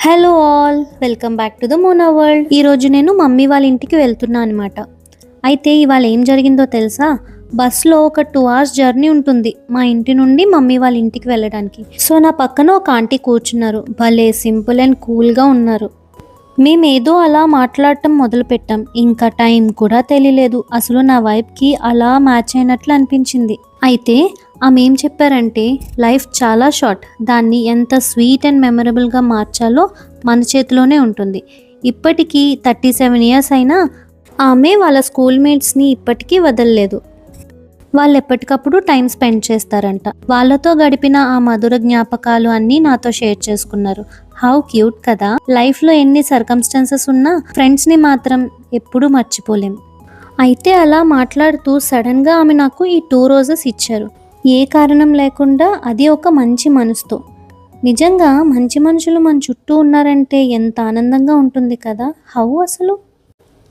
Hello all, welcome back to the Mona world. ఈరోజు నేను mummy వాళ్ళ ఇంటికి వెళ్తున్నా అనమాట. అయితే ఇవాళ ఏం జరిగిందో తెలుసా? బస్లో ఒక 2 hours జర్నీ ఉంటుంది మా ఇంటి నుండి మమ్మీ వాళ్ళ ఇంటికి వెళ్ళడానికి. సో నా పక్కన ఒక ఆంటీ కూర్చున్నారు. భలే సింపుల్ అండ్ కూల్గా ఉన్నారు. మేమేదో అలా మాట్లాడటం మొదలుపెట్టాం. ఇంకా టైం కూడా తెలియలేదు. అసలు నా వైబ్కి అలా మ్యాచ్ అయినట్లు అనిపించింది. అయితే ఆమె ఏం చెప్పారంటే, లైఫ్ చాలా షార్ట్, దాన్ని ఎంత స్వీట్ అండ్ మెమరబుల్గా మార్చాలో మన చేతిలోనే ఉంటుంది. ఇప్పటికీ 37 years అయినా ఆమె వాళ్ళ స్కూల్మేట్స్ని ఇప్పటికీ వదలలేదు. వాళ్ళు ఎప్పటికప్పుడు టైం స్పెండ్ చేస్తారంట. వాళ్ళతో గడిపిన ఆ మధుర జ్ఞాపకాలు అన్నీ నాతో షేర్ చేసుకున్నారు. హౌ క్యూట్ కదా. లైఫ్లో ఎన్ని సర్కమ్స్టాన్సెస్ ఉన్నా ఫ్రెండ్స్ని మాత్రం ఎప్పుడూ మర్చిపోలేం. అయితే అలా మాట్లాడుతూ సడన్గా ఆమె నాకు ఈ 2 roses ఇచ్చారు. ఏ కారణం లేకుండా, అది ఒక మంచి మనసుతో. నిజంగా మంచి మనుషులు మన చుట్టూ ఉన్నారంటే ఎంత ఆనందంగా ఉంటుంది కదా. హౌ అసలు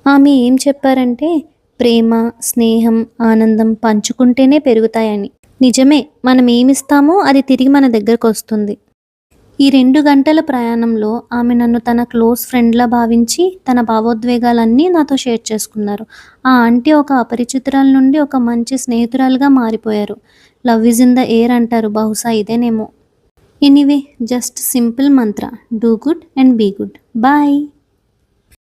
ఆమె ఏం చెప్పారంటే, ప్రేమ, స్నేహం, ఆనందం పంచుకుంటేనే పెరుగుతాయని. నిజమే, మనం ఏమిస్తామో అది తిరిగి మన దగ్గరకు వస్తుంది. ఈ 2 గంటల ప్రయాణంలో ఆమె నన్ను తన క్లోజ్ ఫ్రెండ్లా భావించి తన భావోద్వేగాలన్నీ నాతో షేర్ చేసుకున్నారు. ఆ ఆంటీ ఒక అపరిచితురాల నుండి ఒక మంచి స్నేహితురాలుగా మారిపోయారు. Love is in the air అంటారు, బహుశా ఇదేనేమో. Anyway, just simple mantra, do good and be good. Bye.